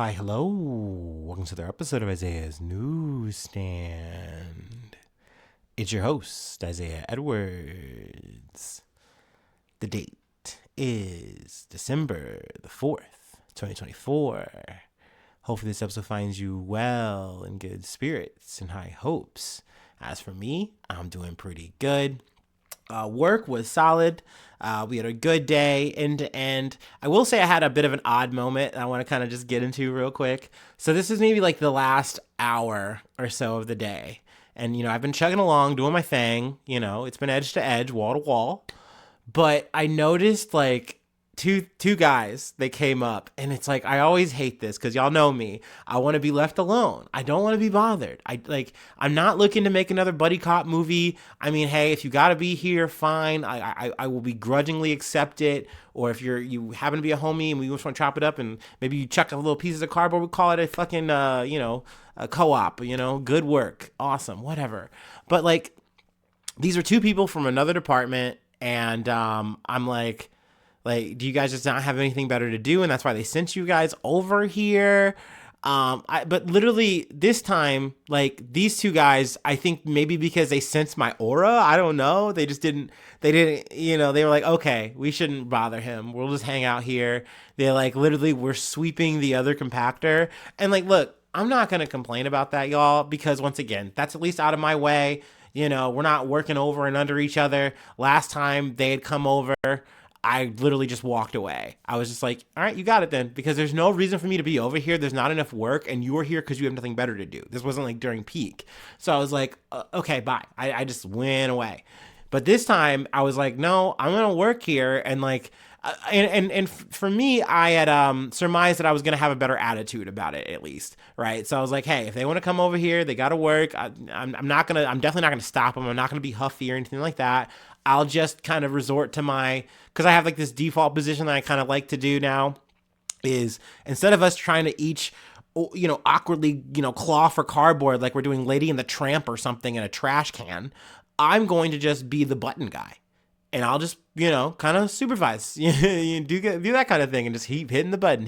Hi, hello. Welcome to another episode of Isaiah's Newsstand. It's your host, Isaiah Edwards. The date is December the 4th, 2024. Hopefully this episode finds you well, in good spirits and high hopes. As for me, I'm doing pretty good. Work was solid. We had a good day end to end. I will say I had a bit of an odd moment I want to kind of just get into real quick. So this is maybe like the last hour or so of the day. And, I've been chugging along, doing my thing. It's been edge to edge, wall to wall. But I noticed like two guys, they came up, and it's like I always hate this because y'all know me. I want to be left alone. I don't want to be bothered. I'm not looking to make another buddy cop movie. I mean, hey, if you got to be here, fine. I will begrudgingly accept it. Or if you happen to be a homie and we just want to chop it up and maybe you chuck a little pieces of cardboard, we call it a fucking a co-op. Good work, awesome, whatever. But like, these are two people from another department, and I'm like, do you guys just not have anything better to do? And that's why they sent you guys over here. But literally this time, like, these two guys, I think maybe because they sensed my aura, I don't know. They were like, okay, we shouldn't bother him. We'll just hang out here. They like literally were sweeping the other compactor. And like, look, I'm not going to complain about that, y'all, because once again, that's at least out of my way. We're not working over and under each other. Last time they had come over, I literally just walked away. I was just like, all right, you got it then, because there's no reason for me to be over here. There's not enough work, and you are here because you have nothing better to do. This wasn't like during peak. So I was like, okay, bye. I just went away. But this time I was like, no, I'm going to work here. And like, and for me, I had surmised that I was going to have a better attitude about it, at least. Right. So I was like, hey, if they want to come over here, they got to work. I'm definitely not going to stop them. I'm not going to be huffy or anything like that. I'll just kind of resort to because I have like this default position that I kind of like to do now is, instead of us trying to each, awkwardly, claw for cardboard like we're doing Lady and the Tramp or something in a trash can, I'm going to just be the button guy. And I'll just, kind of supervise, do that kind of thing, and just keep hitting the button.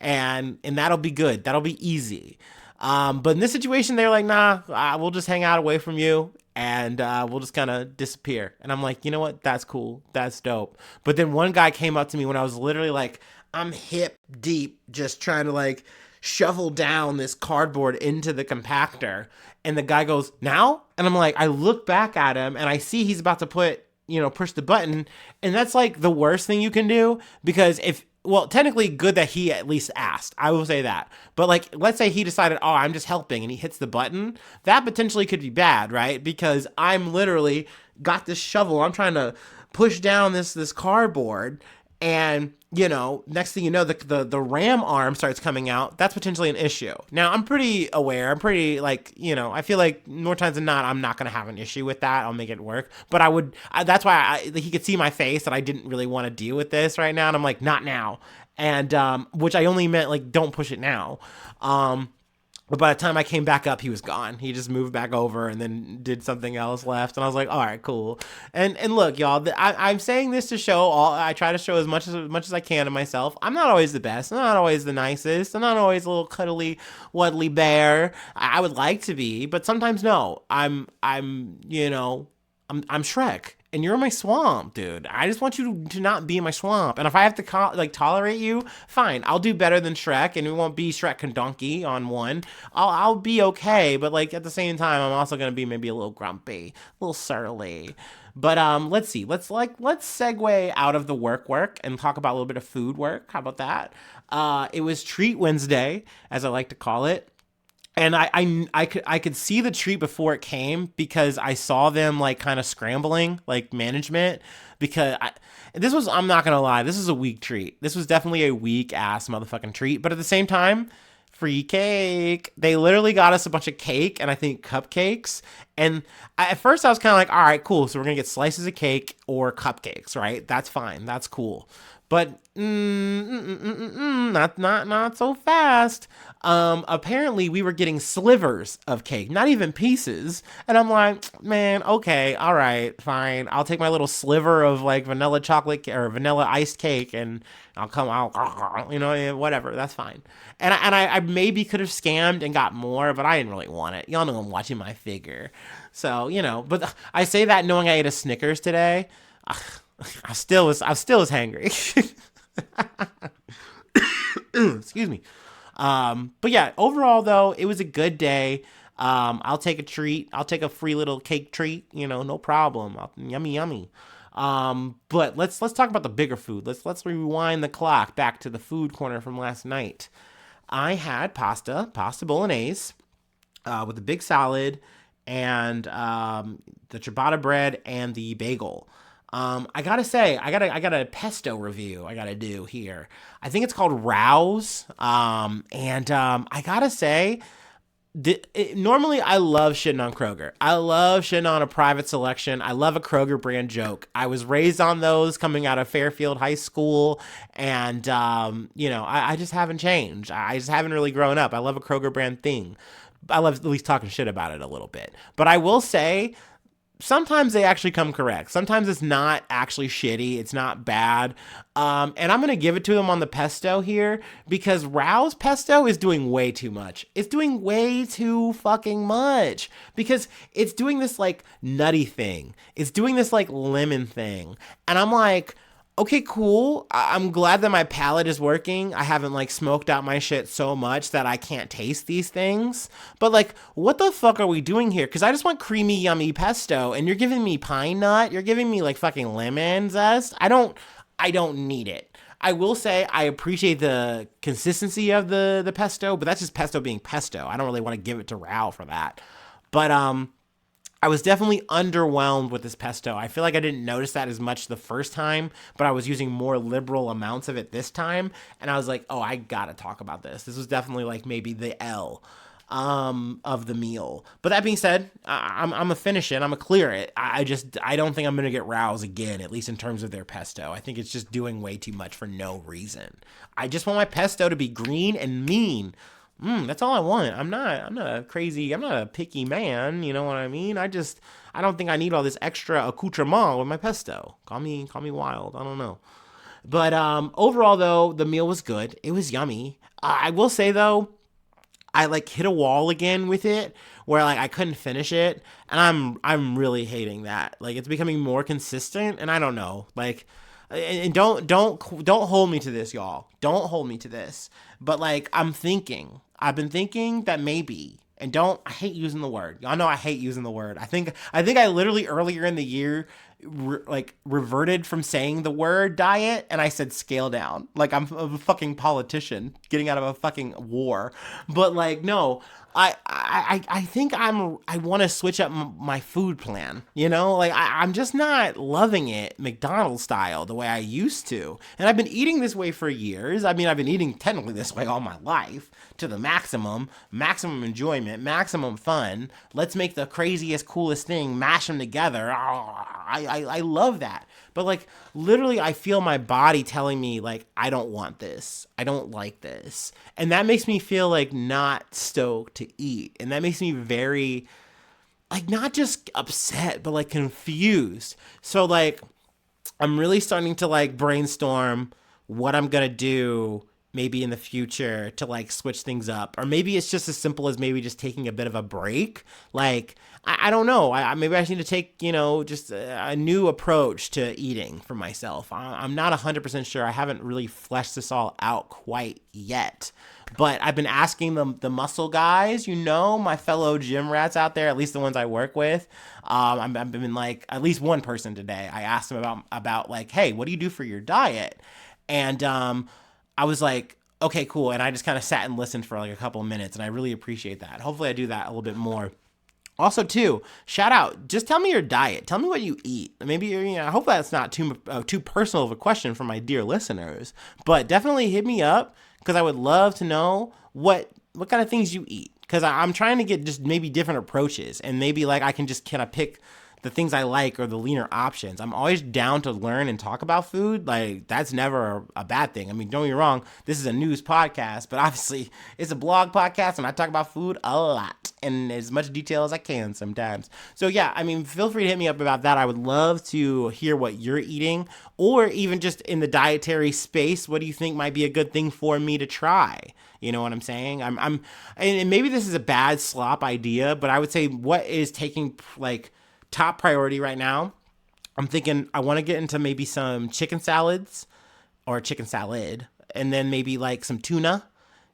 And that'll be good. That'll be easy. But in this situation, they're like, nah, we'll just hang out away from you, and we'll just kind of disappear. And I'm like, you know what? That's cool. That's dope. But then one guy came up to me when I was literally like, I'm hip deep, just trying to like shovel down this cardboard into the compactor. And the guy goes, now? And I'm like, I look back at him and I see he's about to push the button. And that's like the worst thing you can do, because technically good that he at least asked. I will say that. But like, let's say he decided, oh, I'm just helping, and he hits the button. That potentially could be bad, right? Because I'm literally got this shovel. I'm trying to push down this cardboard. And, next thing you know, the ram arm starts coming out. That's potentially an issue. Now, I'm pretty aware. I'm pretty I feel like more times than not, I'm not going to have an issue with that. I'll make it work. But that's why he could see my face that I didn't really want to deal with this right now. And I'm like, not now. And, which I only meant like, don't push it now. But by the time I came back up, he was gone. He just moved back over and then did something else left. And I was like, all right, cool. And look, y'all, I'm saying this to show I try to show as much as I can of myself. I'm not always the best. I'm not always the nicest. I'm not always a little cuddly, wuddly bear. I would like to be, but sometimes no. I'm Shrek, and you're in my swamp, dude. I just want you to not be in my swamp. And if I have to tolerate you, fine. I'll do better than Shrek, and it won't be Shrek and Donkey on one. I'll be okay, but like at the same time, I'm also gonna be maybe a little grumpy, a little surly. But let's see. Let's segue out of the work and talk about a little bit of food work. How about that? It was Treat Wednesday, as I like to call it. And I could see the treat before it came, because I saw them like kind of scrambling, like management, because I'm not going to lie, this is a weak treat. This was definitely a weak ass motherfucking treat. But at the same time, free cake. They literally got us a bunch of cake and I think cupcakes. And at first I was kind of like, all right, cool. So we're going to get slices of cake or cupcakes, right? That's fine. That's cool. But not so fast. Apparently we were getting slivers of cake, not even pieces. And I'm like, man, okay, all right, fine. I'll take my little sliver of like vanilla chocolate or vanilla iced cake, and I'll come out, whatever. That's fine. And I maybe could have scammed and got more, but I didn't really want it. Y'all know I'm watching my figure, so but I say that knowing I ate a Snickers today. I still was hangry. Excuse me. But yeah, overall though, it was a good day. I'll take a treat. I'll take a free little cake treat. No problem. Yummy, yummy. But let's talk about the bigger food. Let's rewind the clock back to the food corner from last night. I had pasta bolognese, with a big salad and the ciabatta bread and the bagel. I gotta say, I got a pesto review I gotta do here. I think it's called Rouse. I gotta say, normally I love shitting on Kroger. I love shitting on a private selection. I love a Kroger brand joke. I was raised on those coming out of Fairfield High School, and I just haven't changed. I just haven't really grown up. I love a Kroger brand thing. I love at least talking shit about it a little bit. But I will say, sometimes they actually come correct. Sometimes it's not actually shitty. It's not bad. And I'm going to give it to them on the pesto here, because Rouse pesto is doing way too much. It's doing way too fucking much, because it's doing this like nutty thing. It's doing this like lemon thing. And I'm like, okay, cool. I'm glad that my palate is working. I haven't like smoked out my shit so much that I can't taste these things. But like, what the fuck are we doing here? Because I just want creamy, yummy pesto, and you're giving me pine nut. You're giving me like fucking lemon zest. I don't need it. I will say I appreciate the consistency of the pesto, but that's just pesto being pesto. I don't really want to give it to Rao for that. But I was definitely underwhelmed with this pesto. I feel like I didn't notice that as much the first time, but I was using more liberal amounts of it this time. And I was like, oh, I gotta talk about this. This was definitely like maybe the L of the meal. But that being said, I'm gonna finish it. I'm gonna clear it. I don't think I'm gonna get roused again, at least in terms of their pesto. I think it's just doing way too much for no reason. I just want my pesto to be green and mean. That's all I want. I'm not a picky man. You know what I mean? I don't think I need all this extra accoutrement with my pesto. Call me wild. I don't know. But overall though, the meal was good. It was yummy. I will say though, I like hit a wall again with it, where like I couldn't finish it, and I'm really hating that. Like, it's becoming more consistent, and I don't know. Like, and don't hold me to this, y'all. Don't hold me to this. But like, I've been thinking that maybe, and I hate using the word. Y'all know I hate using the word. I think I literally earlier in the year reverted from saying the word diet, and I said scale down. Like, I'm a fucking politician getting out of a fucking war. But like, no, I think I want to switch up my food plan, like I'm just not loving it McDonald's style the way I used to. And I've been eating this way for years. I mean, I've been eating technically this way all my life, to the maximum enjoyment, maximum fun. Let's make the craziest, coolest thing, mash them together. I love that. But like, literally, I feel my body telling me like, I don't want this. I don't like this. And that makes me feel like not stoked to eat. And that makes me very, like, not just upset, but like confused. So like, I'm really starting to like brainstorm what I'm going to do maybe in the future to like switch things up. Or maybe it's just as simple as maybe just taking a bit of a break. Like, I don't know. Maybe I just need to take, just a new approach to eating for myself. I'm not 100% sure. I haven't really fleshed this all out quite yet. But I've been asking the muscle guys, my fellow gym rats out there, at least the ones I work with. I've been like, at least one person today, I asked them about like, hey, what do you do for your diet? And I was like, okay, cool. And I just kind of sat and listened for like a couple of minutes, and I really appreciate that. Hopefully I do that a little bit more. Also, too, shout out. Just tell me your diet. Tell me what you eat. Maybe, I hope that's not too personal of a question for my dear listeners. But definitely hit me up, because I would love to know what kind of things you eat. Because I'm trying to get just maybe different approaches, and maybe like I can just kind of pick the things I like or the leaner options. I'm always down to learn and talk about food. Like, that's never a bad thing. I mean, don't get me wrong, this is a news podcast, but obviously it's a blog podcast and I talk about food a lot and as much detail as I can sometimes. So yeah, I mean, feel free to hit me up about that. I would love to hear what you're eating, or even just in the dietary space, what do you think might be a good thing for me to try? You know what I'm saying? And maybe this is a bad slop idea, but I would say what is taking like top priority right now. I'm thinking I want to get into maybe some chicken salads or chicken salad, and then maybe like some tuna,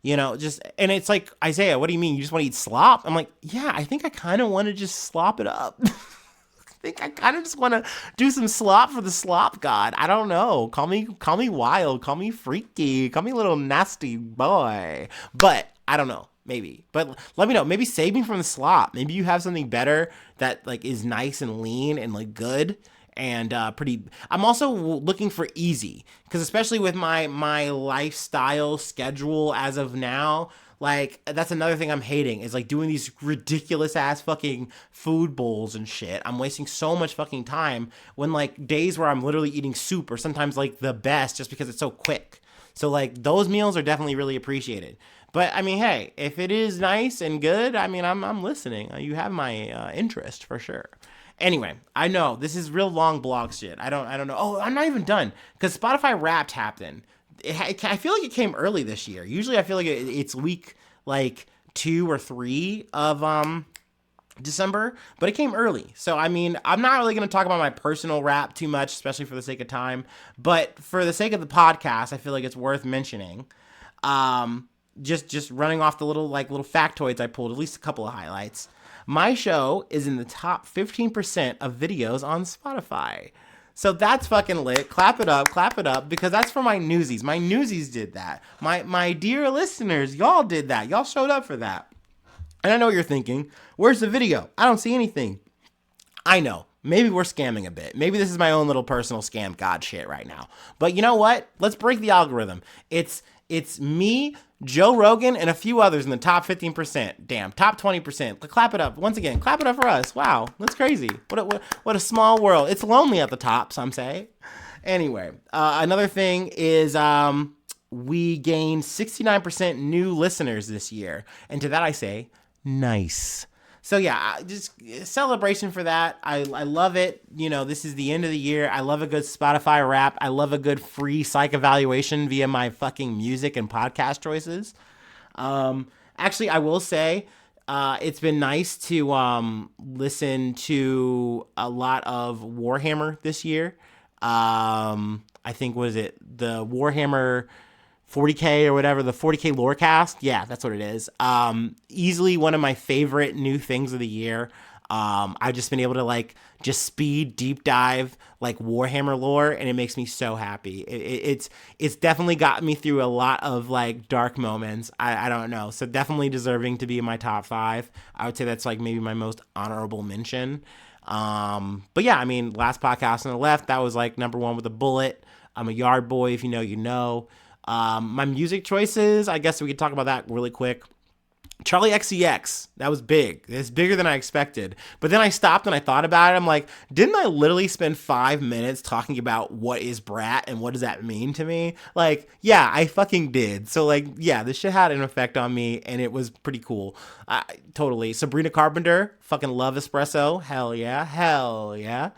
and it's like, Isaiah, what do you mean? You just want to eat slop? I'm like, yeah, I think I kind of want to just slop it up. I think I kind of just want to do some slop for the slop god. I don't know. Call me wild. Call me freaky. Call me a little nasty boy. But I don't know. Maybe. But let me know. Maybe save me from the slop. Maybe you have something better that like is nice and lean and like good and pretty. I'm also looking for easy, because especially with my lifestyle schedule as of now, like, that's another thing I'm hating, is like doing these ridiculous ass fucking food bowls and shit. I'm wasting so much fucking time when like days where I'm literally eating soup or sometimes like the best just because it's so quick. So like those meals are definitely really appreciated. But I mean, hey, if it is nice and good, I mean, I'm listening. You have my interest for sure. Anyway, I know this is real long blog shit. I don't know. Oh, I'm not even done, because Spotify Wrapped happened. I feel like it came early this year. Usually I feel like it's week like 2 or 3 of December, but it came early. So I mean, I'm not really going to talk about my personal rap too much, especially for the sake of time, but for the sake of the podcast, I feel like it's worth mentioning. Just running off the little factoids I pulled, at least a couple of highlights. My show is in the top 15% of videos on Spotify. So that's fucking lit. Clap it up, because that's for my newsies. My newsies did that. My dear listeners, y'all did that. Y'all showed up for that. And I know what you're thinking, where's the video? I don't see anything. I know. Maybe we're scamming a bit. Maybe this is my own little personal scam god shit right now. But you know what? Let's break the algorithm. It's me, Joe Rogan, and a few others in the top 15%. Damn, top 20%. Clap it up. Once again, clap it up for us. Wow, that's crazy. What a small world. It's lonely at the top, some say. Anyway, another thing is we gained 69% new listeners this year. And to that I say, nice. So yeah, just celebration for that. I love it. This is the end of the year. I love a good Spotify Wrap. I love a good free psych evaluation via my fucking music and podcast choices. Actually, I will say, it's been nice to listen to a lot of Warhammer this year. I think, was it the Warhammer 40K or whatever, the 40K Lorecast? Yeah, that's what it is. Easily one of my favorite new things of the year. I've just been able to just speed deep dive Warhammer lore, and it makes me so happy. It's definitely gotten me through a lot of dark moments. I don't know. So definitely deserving to be in my top 5. I would say that's maybe my most honorable mention. But yeah, I mean, last podcast on the left, that was number 1 with a bullet. I'm a yard boy. If you know, you know. My music choices, I guess we could talk about that really quick. Charlie XCX, that was big. It's bigger than I expected. But then I stopped and I thought about it. I'm like, didn't I literally spend 5 minutes talking about what is brat and what does that mean to me? Yeah, I fucking did. So yeah, this shit had an effect on me and it was pretty cool. Totally. Sabrina Carpenter, fucking love espresso. Hell yeah. Hell yeah.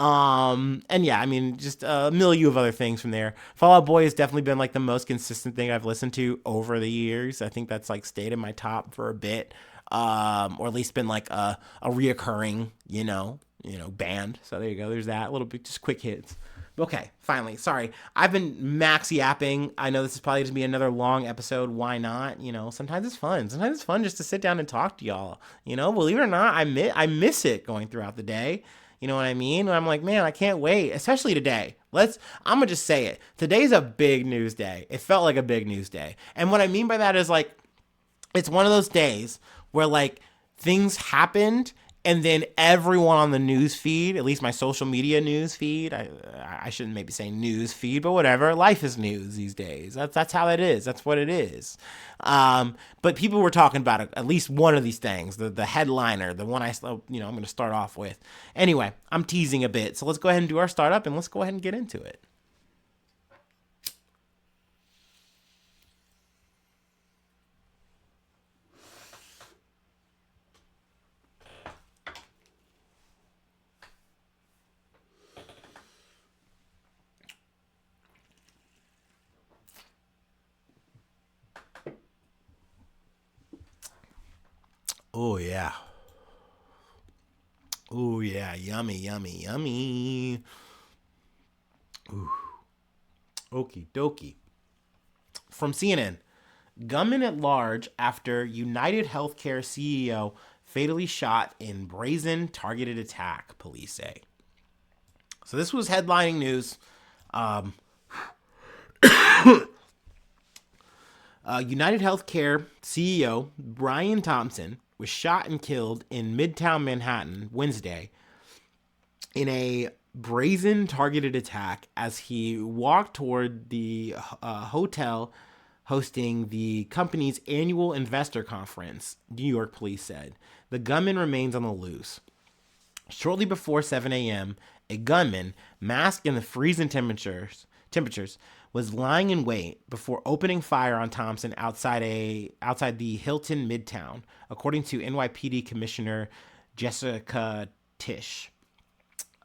And yeah, I mean, just a milieu of other things from there. Fall Out Boy has definitely been the most consistent thing I've listened to over the years. I think that's stayed in my top for a bit, or at least been a reoccurring, band. So there you go. There's that, a little bit, just quick hits. Okay, finally. Sorry, I've been max yapping. I know this is probably going to be another long episode. Why not? Sometimes it's fun. Sometimes it's fun just to sit down and talk to y'all. Believe it or not, I miss it going throughout the day. You know what I mean? And I'm like, man, I can't wait, especially today. I'm going to just say it. Today's a big news day. It felt like a big news day. And what I mean by that is it's one of those days where things happened And then everyone on the news feed, at least my social media news feed, I shouldn't maybe say news feed, but whatever. Life is news these days. That's how it is. That's what it is. But people were talking about at least one of these things, the headliner, the one I'm going to start off with. Anyway, I'm teasing a bit, so let's go ahead and do our startup and let's go ahead and get into it. Oh, yeah. Oh, yeah. Yummy, yummy, yummy. Ooh. Okie dokie. From CNN, gunman at large after United Healthcare CEO fatally shot in brazen targeted attack, police say. So this was headlining news. United Healthcare CEO Brian Thompson was shot and killed in Midtown Manhattan Wednesday in a brazen targeted attack as he walked toward the hotel hosting the company's annual investor conference, New York police said. The gunman remains on the loose. Shortly before 7 a.m., a gunman, masked in the freezing temperatures, was lying in wait before opening fire on Thompson outside the Hilton Midtown, according to NYPD Commissioner Jessica Tisch.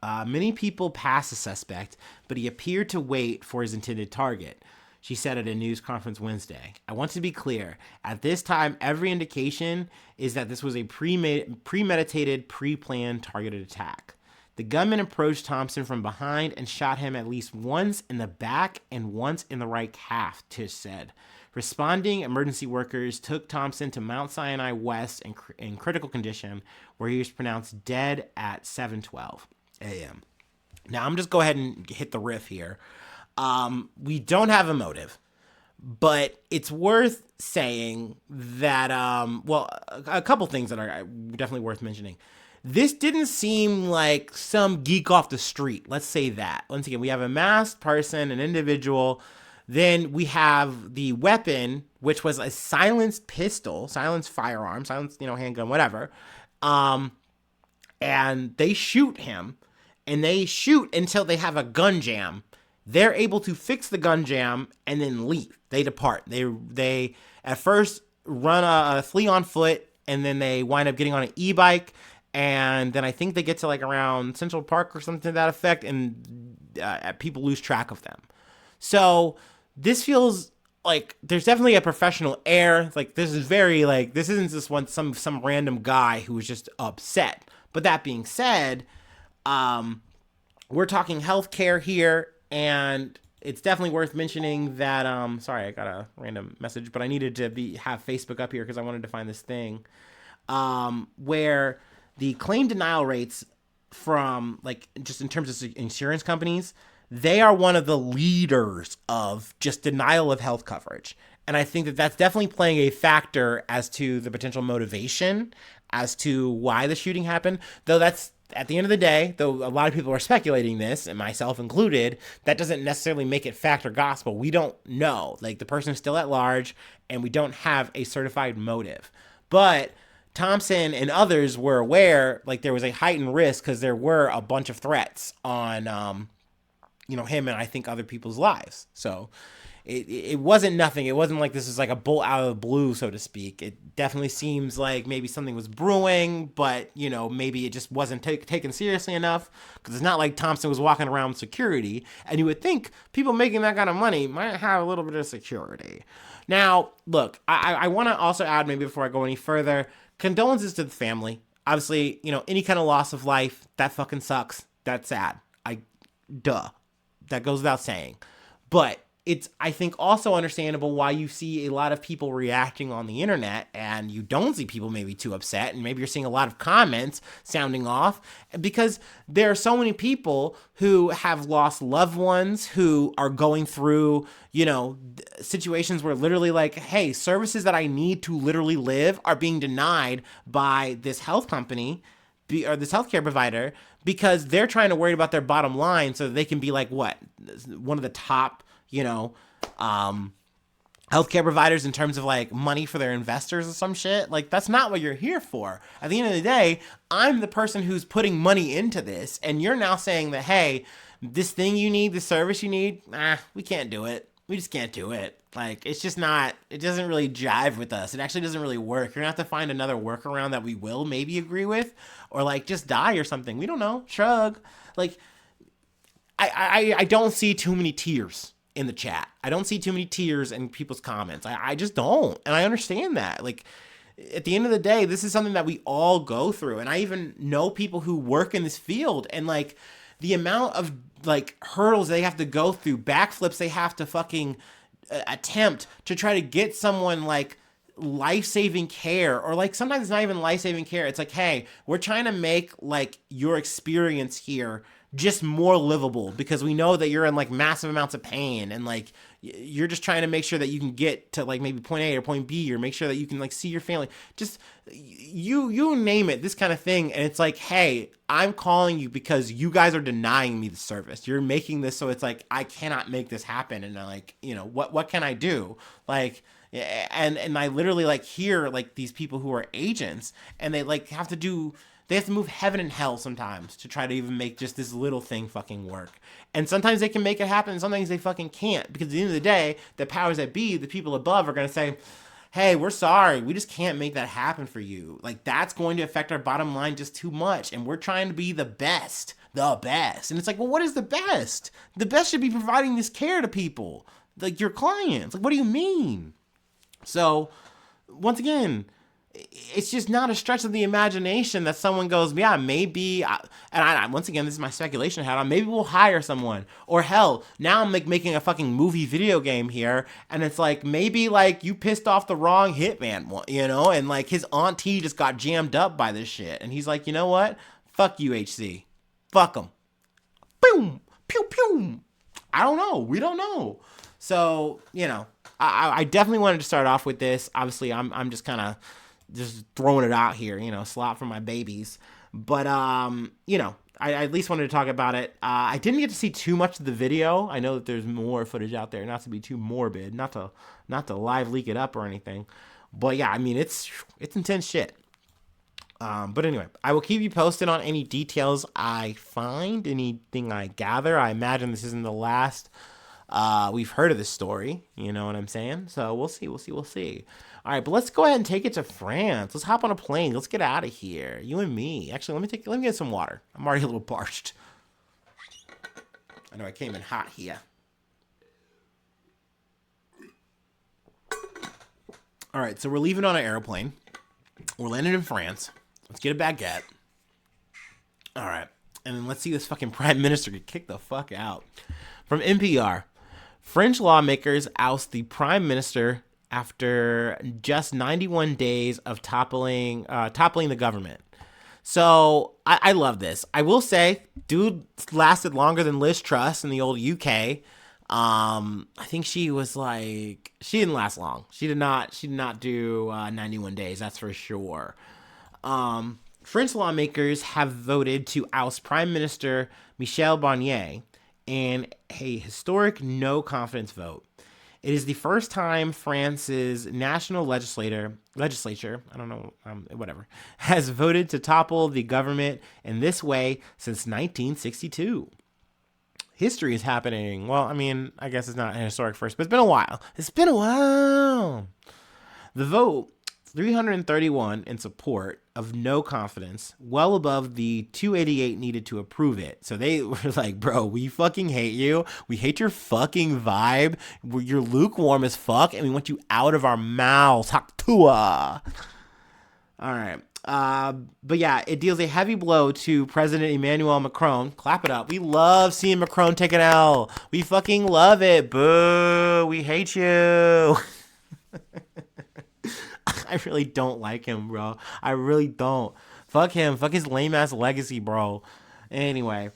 Many people passed the suspect, but he appeared to wait for his intended target. She said at a news conference Wednesday. I want to be clear. At this time, every indication is that this was a premeditated, pre-planned targeted attack. The gunman approached Thompson from behind and shot him at least once in the back and once in the right calf, Tisch said. Responding emergency workers took Thompson to Mount Sinai West in critical condition, where he was pronounced dead at 7:12 a.m. Now, I'm just go ahead and hit the riff here. We don't have a motive, but it's worth saying that, a couple things that are definitely worth mentioning. This didn't seem like some geek off the street. Let's say that. Once again, we have a masked person, an individual. Then we have the weapon, which was a silenced pistol, silenced firearm, silenced, handgun, whatever. And they shoot him, and they shoot until they have a gun jam. They're able to fix the gun jam and then leave. They depart. They at first flee on foot, and then they wind up getting on an e-bike. And then I think they get to like around Central Park or something to that effect, and people lose track of them. So this feels like there's definitely a professional air. Like this is very like this isn't just some random guy who was just upset. But that being said, we're talking healthcare here, and it's definitely worth mentioning that. Sorry, I got a random message, but I needed to have Facebook up here because I wanted to find this thing where the claim denial rates from like just in terms of insurance companies, they are one of the leaders of just denial of health coverage. And I think that that's definitely playing a factor as to the potential motivation as to why the shooting happened. Though that's at the end of the day, though a lot of people are speculating this, and myself included, that doesn't necessarily make it fact or gospel. We don't know. Like the person is still at large, and we don't have a certified motive. But Thompson and others were aware, like there was a heightened risk because there were a bunch of threats on, him and I think other people's lives. So it wasn't nothing. It wasn't like this is like a bolt out of the blue, so to speak. It definitely seems like maybe something was brewing, but maybe it just wasn't taken seriously enough because it's not like Thompson was walking around with security, and you would think people making that kind of money might have a little bit of security. Now, look, I want to also add, maybe before I go any further, condolences to the family. Obviously, any kind of loss of life, that fucking sucks. That's sad. That goes without saying. But it's, I think, also understandable why you see a lot of people reacting on the internet and you don't see people maybe too upset, and maybe you're seeing a lot of comments sounding off because there are so many people who have lost loved ones who are going through, situations where literally like, hey, services that I need to literally live are being denied by this health company or this healthcare provider, because they're trying to worry about their bottom line so that they can be like what, one of the top, healthcare providers in terms of like money for their investors or some shit. Like, that's not what you're here for. At the end of the day, I'm the person who's putting money into this, and you're now saying that, hey, this thing you need, this service you need, we can't do it. We just can't do it. Like, it's just not, it doesn't really jive with us. It actually doesn't really work. You're gonna have to find another workaround that we will maybe agree with, or like just die or something. We don't know. Shrug. Like, I don't see too many tears in the chat. I don't see too many tears in people's comments. I just don't. And I understand that. Like, at the end of the day, this is something that we all go through. And I even know people who work in this field, and like the amount of like hurdles they have to go through, backflips they have to fucking attempt to try to get someone like life-saving care, or like sometimes it's not even life-saving care. It's like, hey, we're trying to make like your experience here just more livable, because we know that you're in like massive amounts of pain, and like you're just trying to make sure that you can get to like maybe point A or point B, or make sure that you can like see your family, just you name it, this kind of thing. And it's like, hey, I'm calling you because you guys are denying me the service. You're making this so it's like I cannot make this happen, and I'm like, what can I do? Like, and I literally like hear like these people who are agents, and they like have to move heaven and hell sometimes to try to even make just this little thing fucking work. And sometimes they can make it happen, and sometimes they fucking can't, because at the end of the day, the powers that be, the people above, are going to say, hey, we're sorry, we just can't make that happen for you. Like, that's going to affect our bottom line just too much, and we're trying to be the best. And it's like, well, what is the best? The best should be providing this care to people, like your clients. Like, what do you mean? So, once again, it's just not a stretch of the imagination that someone goes, yeah, maybe, once again, this is my speculation hat on, maybe we'll hire someone. Or hell, now I'm like making a fucking movie video game here, and it's like, maybe like you pissed off the wrong hitman, and like his auntie just got jammed up by this shit, and he's like, you know what? Fuck you, HC. Fuck him. Boom. Pew, pew. I don't know. We don't know. So, I definitely wanted to start off with this. Obviously, I'm just kind of just throwing it out here, slop for my babies. But, I at least wanted to talk about it. I didn't get to see too much of the video. I know that there's more footage out there, not to be too morbid, not to live leak it up or anything. But yeah, I mean, it's intense shit. But anyway, I will keep you posted on any details I find, anything I gather. I imagine this isn't the last we've heard of this story, you know what I'm saying? So we'll see. All right, but let's go ahead and take it to France. Let's hop on a plane. Let's get out of here. You and me. Actually, let me get some water. I'm already a little parched. I know I came in hot here. All right, so we're leaving on an airplane. We're landing in France. Let's get a baguette. All right, and then let's see this fucking prime minister get kicked the fuck out. From NPR, French lawmakers oust the prime minister after just 91 days of toppling the government. So I love this. I will say, dude lasted longer than Liz Truss in the old UK. I think she didn't last long. She did not do 91 days. That's for sure. French lawmakers have voted to oust Prime Minister Michel Barnier in a historic no confidence vote. It is the first time France's national legislature, I don't know, whatever, has voted to topple the government in this way since 1962. History is happening. Well, I mean, I guess it's not a historic first, but it's been a while. The vote, 331 in support of no confidence, well above the 288 needed to approve it. So they were like, bro, we fucking hate you. We hate your fucking vibe. You're lukewarm as fuck, and we want you out of our mouths. Haktua. All right. But yeah, it deals a heavy blow to President Emmanuel Macron. Clap it up. We love seeing Macron take an L. We fucking love it. Boo. We hate you. I really don't like him, bro. I really don't. Fuck him. Fuck his lame ass legacy, bro. Anyway,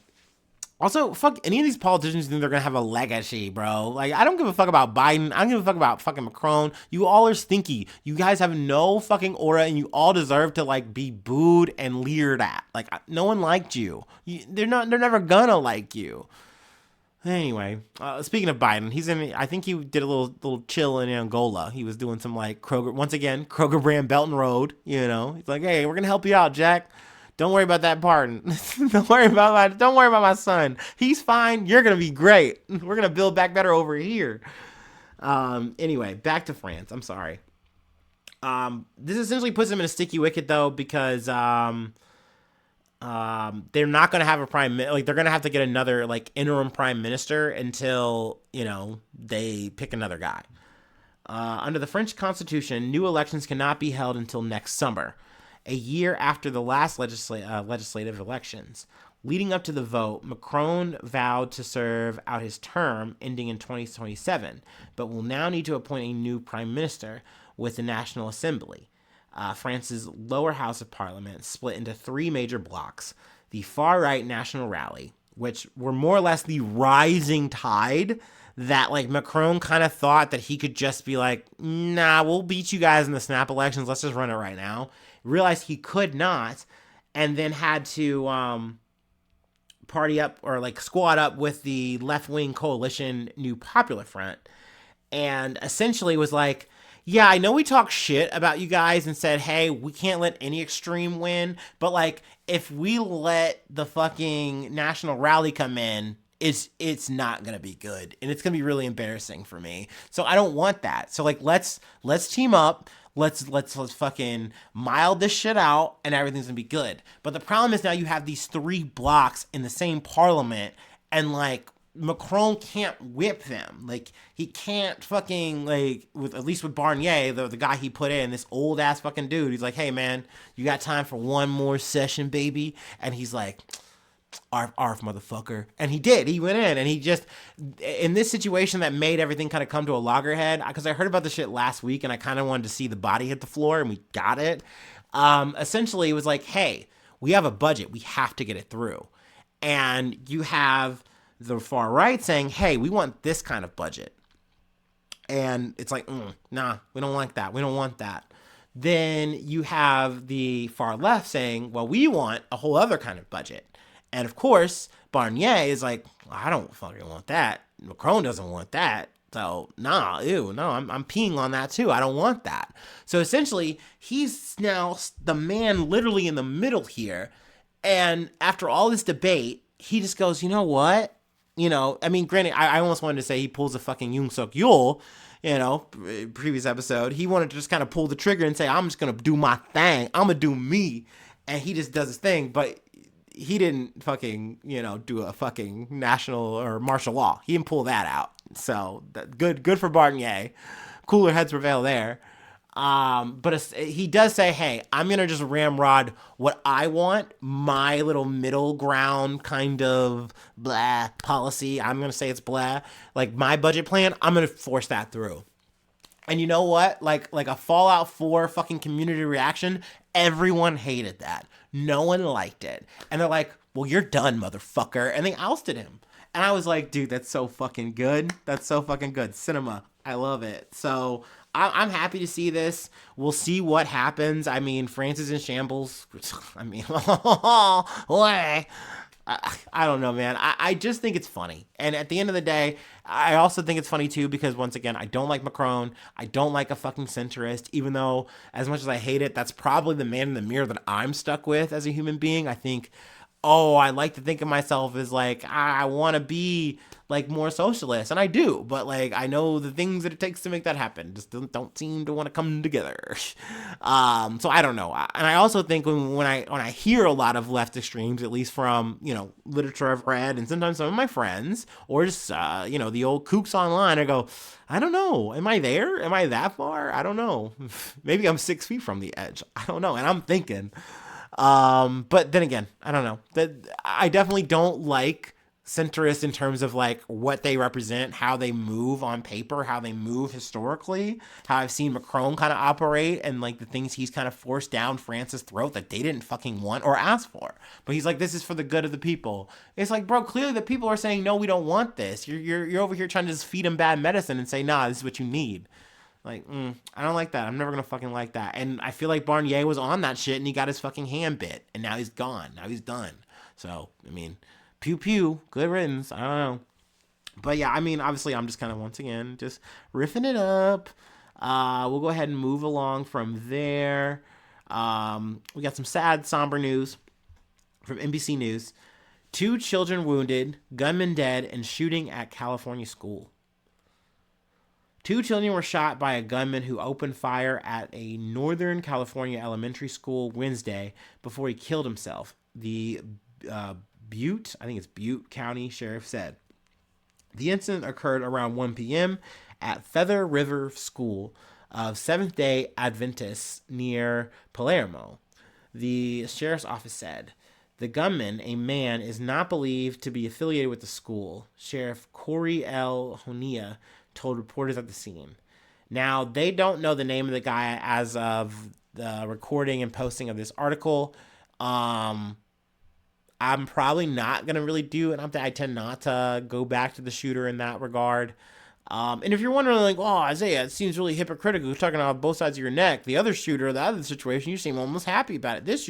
Also, fuck any of these politicians who think they're gonna have a legacy, bro. Like, I don't give a fuck about Biden. I don't give a fuck about fucking Macron. You all are stinky. You guys have no fucking aura, and you all deserve to like be booed and leered at. Like, no one liked you. They're not. They're never gonna like you. Anyway, speaking of Biden, he's in. I think he did a little chill in Angola. He was doing some like Kroger once again, Kroger brand Belt and Road. You know, he's like, hey, we're gonna help you out, Jack. Don't worry about that pardon. Don't worry about my son. He's fine. You're gonna be great. We're gonna build back better over here. Anyway, back to France. I'm sorry. This essentially puts him in a sticky wicket though because they're not going to have a like they're going to have to get another like interim prime minister until they pick another guy. Under the French Constitution, new elections cannot be held until next summer, a year after the last legislative elections. Leading up to the vote, Macron vowed to serve out his term ending in 2027, but will now need to appoint a new prime minister with the National Assembly. France's lower house of parliament split into three major blocks. The far-right National Rally, which were more or less the rising tide that like Macron kind of thought that he could just be like, nah, we'll beat you guys in the snap elections. Let's just run it right now. Realized he could not, and then had to party up or like squad up with the left-wing coalition New Popular Front, and essentially was like, yeah, I know we talk shit about you guys and said, hey, we can't let any extreme win, but like if we let the fucking National Rally come in, it's not gonna be good, and it's gonna be really embarrassing for me. So I don't want that. So like let's team up. Let's fucking mild this shit out, and everything's gonna be good. But the problem is now you have these three blocks in the same parliament, and like Macron can't whip them. Like he can't fucking like with at least with Barnier, the guy he put in, this old ass fucking dude. He's like, hey man, you got time for one more session, baby? And he's like, arf motherfucker. And he did. He went in, and he just in this situation that made everything kind of come to a loggerhead, because I heard about this shit last week and I kind of wanted to see the body hit the floor, and we got it. Essentially it was like, hey, we have a budget, we have to get it through. And you have the far right saying, hey, we want this kind of budget. And it's like, nah, we don't like that. We don't want that. Then you have the far left saying, well, we want a whole other kind of budget. And of course, Barnier is like, I don't fucking want that. Macron doesn't want that. So, no, I'm peeing on that too. I don't want that. So essentially, he's now the man literally in the middle here. And after all this debate, he just goes, you know what? I mean, granted, I almost wanted to say he pulls a fucking Yoon Suk Yeol, previous episode. He wanted to just kind of pull the trigger and say, I'm just going to do my thing. I'm going to do me. And he just does his thing. But he didn't fucking, do a fucking national or martial law. He didn't pull that out. So good for Barnier. Cooler heads prevail there. But he does say, hey, I'm going to just ramrod what I want, my little middle ground kind of blah policy. I'm going to say it's blah. Like my budget plan, I'm going to force that through. And you know what? Like a Fallout 4 fucking community reaction, everyone hated that. No one liked it. And they're like, well, you're done, motherfucker. And they ousted him. And I was like, dude, that's so fucking good. That's so fucking good. Cinema. I love it. So I'm happy to see this. We'll see what happens. I mean, France is in shambles. I mean, I don't know, man. I just think it's funny. And at the end of the day, I also think it's funny too because once again, I don't like Macron. I don't like a fucking centrist, even though as much as I hate it, that's probably the man in the mirror that I'm stuck with as a human being. I think, I like to think of myself as like, I want to be like more socialist, and I do, but like I know the things that it takes to make that happen just don't seem to want to come together. So I don't know, and I also think when I hear a lot of left extremes, at least from literature I've read, and sometimes some of my friends, or just the old kooks online, I go, I don't know, am I there? Am I that far? I don't know. Maybe I'm 6 feet from the edge. I don't know, and I'm thinking. But then again, I don't know. That I definitely don't like centrist in terms of like what they represent, how they move on paper, how they move historically, how I've seen Macron kind of operate, and like the things he's kind of forced down France's throat that they didn't fucking want or ask for. But he's like, this is for the good of the people. It's like, bro, clearly the people are saying, no, we don't want this. You're over here trying to just feed them bad medicine and say, nah, this is what you need. Like, I don't like that. I'm never gonna fucking like that. And I feel like Barnier was on that shit and he got his fucking hand bit, and now he's gone. Now he's done. So, I mean, pew pew, good riddance. I don't know. But yeah, I mean, obviously I'm just kind of once again just riffing it up. We'll go ahead and move along from there. We got some sad, somber news from NBC News. 2 children wounded, gunman dead, and shooting at California school. 2 children were shot by a gunman who opened fire at a Northern California elementary school Wednesday before he killed himself. The Butte County Sheriff said. The incident occurred around 1 p.m. at Feather River School of Seventh-day Adventists near Palermo. The sheriff's office said. The gunman, a man, is not believed to be affiliated with the school. Sheriff Corey L. Honea told reporters at the scene. Now, they don't know the name of the guy as of the recording and posting of this article. I'm probably not going to really do it. I tend not to go back to the shooter in that regard. And if you're wondering, like, oh, Isaiah, it seems really hypocritical. You're talking about both sides of your neck. The other shooter, the other situation, you seem almost happy about it. This,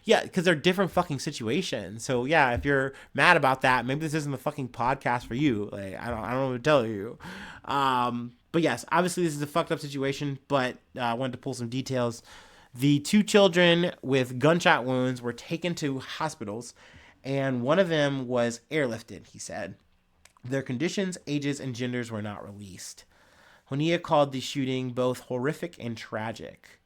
yeah, because they're different fucking situations. So, yeah, if you're mad about that, maybe this isn't the fucking podcast for you. Like, I don't know what to tell you. But yes, obviously this is a fucked up situation, but I wanted to pull some details. The 2 children with gunshot wounds were taken to hospitals, and one of them was airlifted, he said. Their conditions, ages, and genders were not released. Honea called the shooting both horrific and tragic.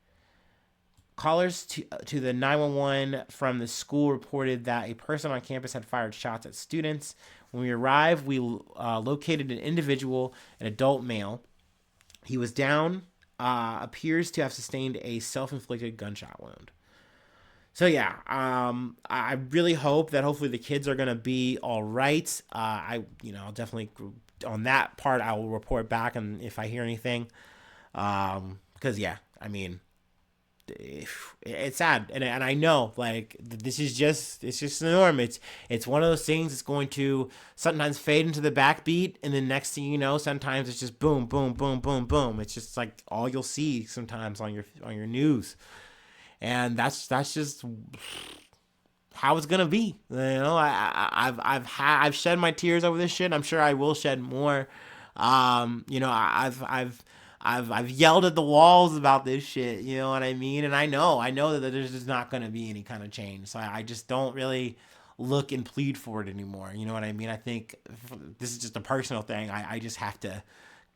Callers to the 911 from the school reported that a person on campus had fired shots at students. When we arrived, we located an individual, an adult male. He was down, appears to have sustained a self-inflicted gunshot wound. So yeah, I really hope that hopefully the kids are gonna be all right. I'll definitely on that part I will report back, and if I hear anything, because yeah, I mean, it's sad, and I know like this is just the norm. It's one of those things that's going to sometimes fade into the backbeat, and then next thing you know, sometimes it's just boom, boom, boom, boom, boom. It's just like all you'll see sometimes on your news. And that's just how it's gonna be. You know, I've shed my tears over this shit. I'm sure I will shed more. I've yelled at the walls about this shit. You know what I mean? And I know that there's just not gonna be any kind of change. So I just don't really look and plead for it anymore. You know what I mean? I think this is just a personal thing. I just have to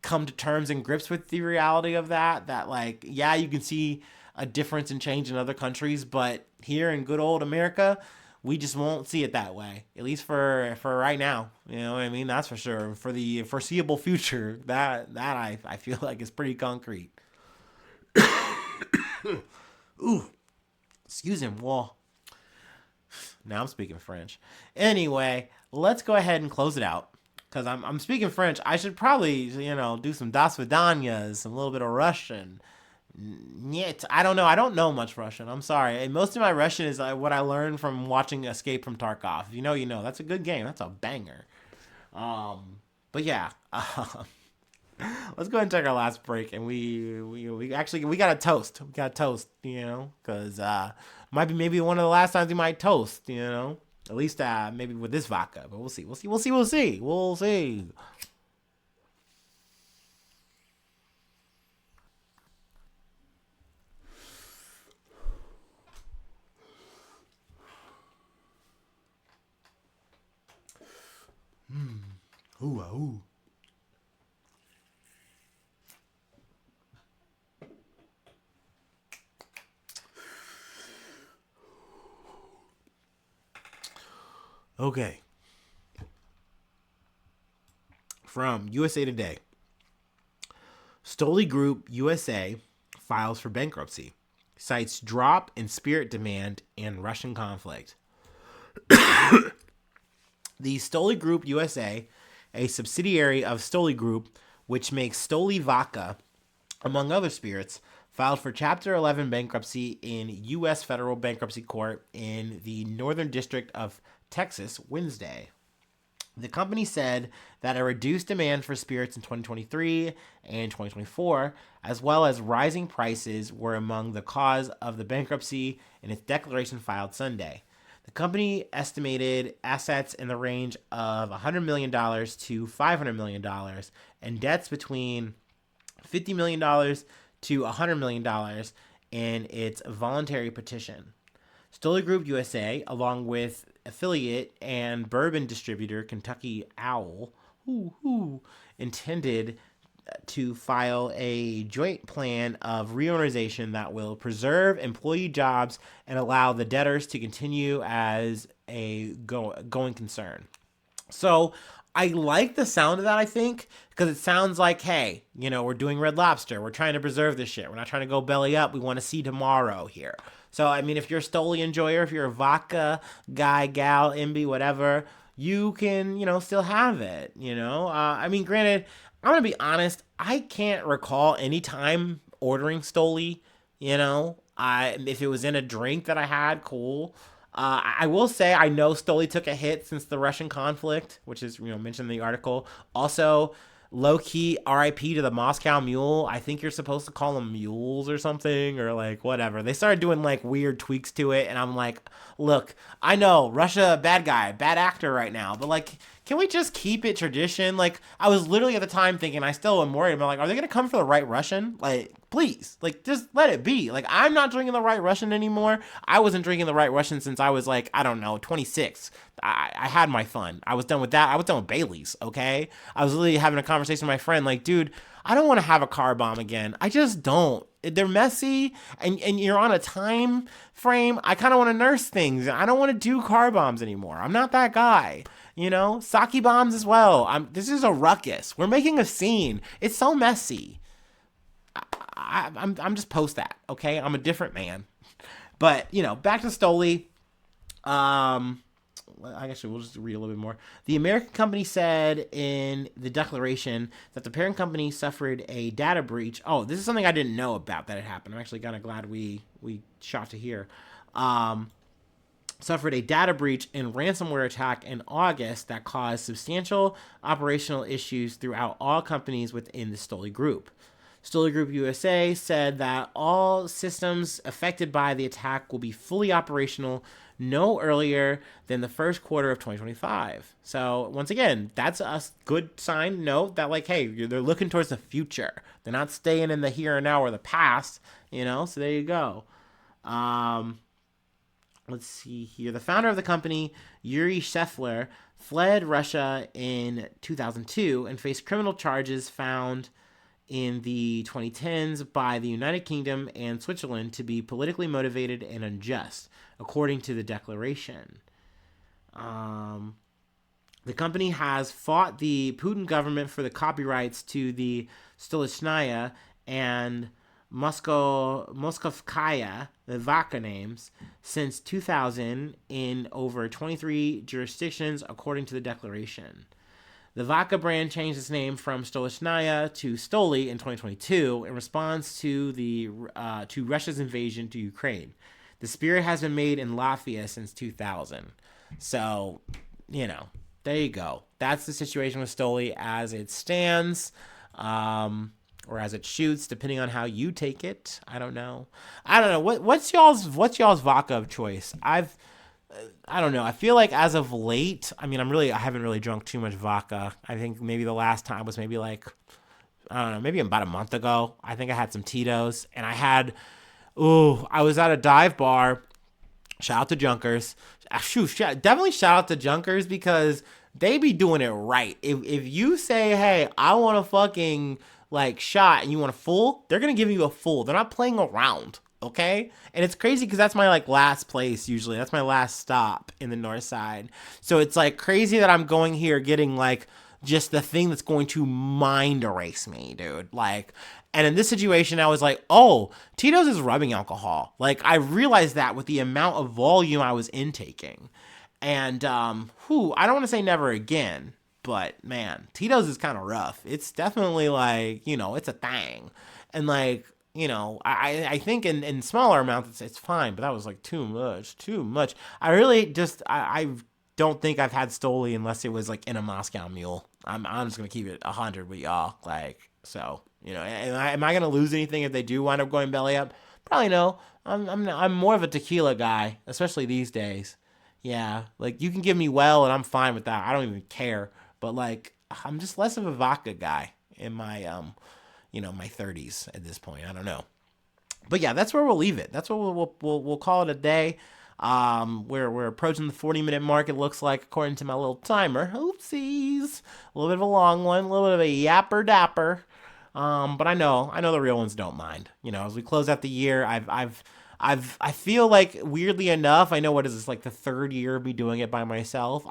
come to terms and grips with the reality of that. That like, yeah, you can see a difference in change in other countries, but here in good old America, we just won't see it that way. At least for right now, you know what I mean? That's for sure. For the foreseeable future, that I feel like is pretty concrete. Ooh, excuse him. Well, now I'm speaking French. Anyway, let's go ahead and close it out. Because I'm speaking French. I should probably, do some Das Vidanias, some little bit of Russian. Нет, I don't know. I don't know much Russian. I'm sorry. And most of my Russian is what I learned from watching Escape from Tarkov. If you know. That's a good game. That's a banger. But yeah. Let's go ahead and take our last break, and we actually got a toast. We got a toast, because might be maybe one of the last times we might toast, At least maybe with this vodka, but we'll see. We'll see. Ooh. Okay. From USA Today. Stoli Group USA files for bankruptcy. Cites drop in spirit demand and Russian conflict. The Stoli Group USA, a subsidiary of Stoli Group, which makes Stoli vodka, among other spirits, filed for Chapter 11 bankruptcy in U.S. Federal Bankruptcy Court in the Northern District of Texas Wednesday. The company said that a reduced demand for spirits in 2023 and 2024, as well as rising prices, were among the cause of the bankruptcy in its declaration filed Sunday. The company estimated assets in the range of $100 million to $500 million and debts between $50 million to $100 million in its voluntary petition. Stoli Group USA, along with affiliate and bourbon distributor Kentucky Owl, intended to file a joint plan of reorganization that will preserve employee jobs and allow the debtors to continue as a going concern. So I like the sound of that, I think, because it sounds like, hey, we're doing Red Lobster. We're trying to preserve this shit. We're not trying to go belly up. We want to see tomorrow here. So, I mean, if you're a Stoli enjoyer, if you're a vodka guy, gal, imbi, whatever, you can, still have it, I mean, granted, I'm going to be honest, I can't recall any time ordering Stoli, if it was in a drink that I had, cool. I will say I know Stoli took a hit since the Russian conflict, which is, mentioned in the article. Also, low-key RIP to the Moscow Mule. I think you're supposed to call them mules or something, or like whatever. They started doing like weird tweaks to it, and I'm like, look, I know Russia, bad guy, bad actor right now, but like, can we just keep it tradition? Like, I was literally at the time thinking, I still am worried. I'm like, are they gonna come for the White Russian? Like, please, like, just let it be. Like, I'm not drinking the White Russian anymore. I wasn't drinking the White Russian since I was like, I don't know, 26. I had my fun. I was done with that. I was done with Bailey's, okay? I was literally having a conversation with my friend, like, dude, I don't want to have a car bomb again. I just don't. They're messy, and you're on a time frame. I kind of want to nurse things. I don't want to do car bombs anymore. I'm not that guy. Sake bombs as well. This is a ruckus. We're making a scene. It's so messy. I'm just post that, okay? I'm a different man. But, back to Stoli. I guess we'll just read a little bit more. The American company said in the declaration that the parent company suffered a data breach. Oh, this is something I didn't know about that had happened. I'm actually kind of glad we shot to hear. Suffered a data breach and ransomware attack in August that caused substantial operational issues throughout all companies within the Stoli Group. Stoli Group USA said that all systems affected by the attack will be fully operational no earlier than the first quarter of 2025. So once again, that's a good sign. Note that, like, hey, they're looking towards the future. They're not staying in the here and now or the past, so there you go. Let's see here. The founder of the company, Yuri Shefler, fled Russia in 2002 and faced criminal charges found in the 2010s by the United Kingdom and Switzerland to be politically motivated and unjust, according to the declaration. The company has fought the Putin government for the copyrights to the Stolichnaya and Moskovskaya, the vodka names, since 2000 in over 23 jurisdictions, according to the declaration. The vodka brand changed its name from Stolichnaya to Stoli in 2022 in response to to Russia's invasion to Ukraine. The spirit has been made in Latvia since 2000. So, there you go. That's the situation with Stoli as it stands, or as it shoots, depending on how you take it. I don't know. What's y'all's vodka of choice? I don't know. I feel like as of late, I haven't really drunk too much vodka. I think maybe the last time was maybe like, I don't know, maybe about a month ago. I think I had some Tito's, and I was at a dive bar. Shout out to Junkers. Definitely shout out to Junkers, because they be doing it right. If you say, hey, I want a fucking like shot and you want a full, they're going to give you a full. They're not playing around. Okay. And it's crazy because that's my like last place. Usually that's my last stop in the north side. So it's like crazy that I'm going here getting like just the thing that's going to mind erase me, dude. Like, and in this situation, I was like, oh, Tito's is rubbing alcohol. Like, I realized that with the amount of volume I was intaking. And I don't want to say never again, but man, Tito's is kind of rough. It's definitely like, it's a thing. And like, I think in smaller amounts it's fine, but that was like too much. I really I don't think I've had Stoli unless it was like in a Moscow Mule. I'm just gonna keep it 100 with y'all. Like, so, am I gonna lose anything if they do wind up going belly up? Probably no. I'm more of a tequila guy, especially these days. Yeah, like you can give me well, and I'm fine with that. I don't even care. But like, I'm just less of a vodka guy in my my 30s at this point. I don't know. But yeah, that's where we'll leave it. That's what we'll call it a day. We're approaching the 40-minute mark. It looks like, according to my little timer. Oopsies, a little bit of a long one, a little bit of a yapper dapper. But I know the real ones don't mind. As we close out the year, I feel like, weirdly enough, I know, what is this, like the third year of me doing it by myself.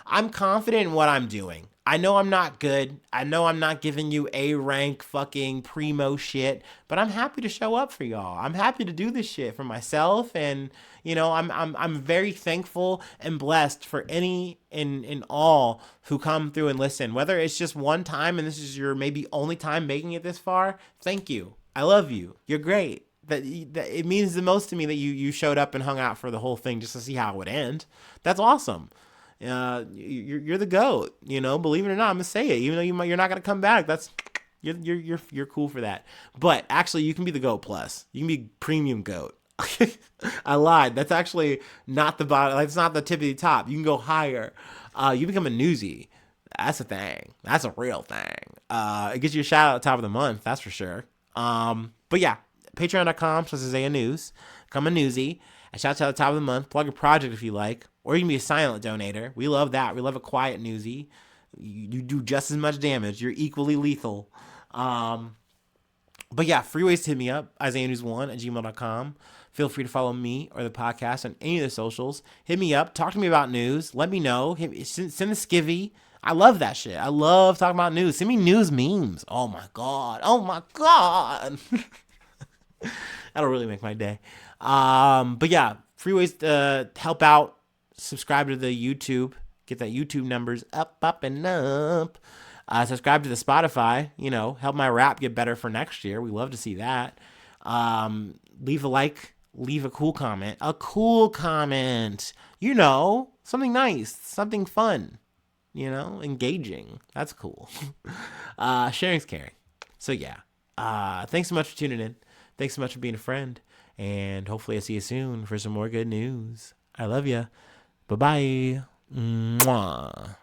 I'm confident in what I'm doing. I know I'm not good. I know I'm not giving you A rank fucking primo shit, but I'm happy to show up for y'all. I'm happy to do this shit for myself, and I'm very thankful and blessed for any and all who come through and listen. Whether it's just one time and this is your maybe only time making it this far, thank you. I love you. You're great. That it means the most to me that you showed up and hung out for the whole thing just to see how it would end. That's awesome. You're the GOAT. Believe it or not, I'm gonna say it. Even though you're not gonna come back, that's you're cool for that. But actually, you can be the GOAT plus. You can be premium GOAT. I lied. That's actually not the bottom. That's not the tip of the top. You can go higher. You become a newsie. That's a thing. That's a real thing. It gets you a shout out at the top of the month. That's for sure. But yeah. Patreon.com/Isaiah News. Become a newsie. A shout out at the top of the month. Plug a project if you like. Or you can be a silent donator. We love that. We love a quiet newsie. You do just as much damage. You're equally lethal. But yeah, free ways to hit me up. IsaiahNews1@gmail.com. Feel free to follow me or the podcast on any of the socials. Hit me up. Talk to me about news. Let me know. Send a skivvy. I love that shit. I love talking about news. Send me news memes. Oh my God. That'll really make my day. But yeah, free ways to help out. Subscribe to the YouTube. Get that YouTube numbers up, and up. Subscribe to the Spotify. Help my rap get better for next year. We love to see that. Leave a like. Leave a cool comment. Something nice. Something fun. Engaging. That's cool. Sharing's caring. So yeah. Thanks so much for tuning in. Thanks so much for being a friend. And hopefully I see you soon for some more good news. I love you. Bye-bye. Mwah.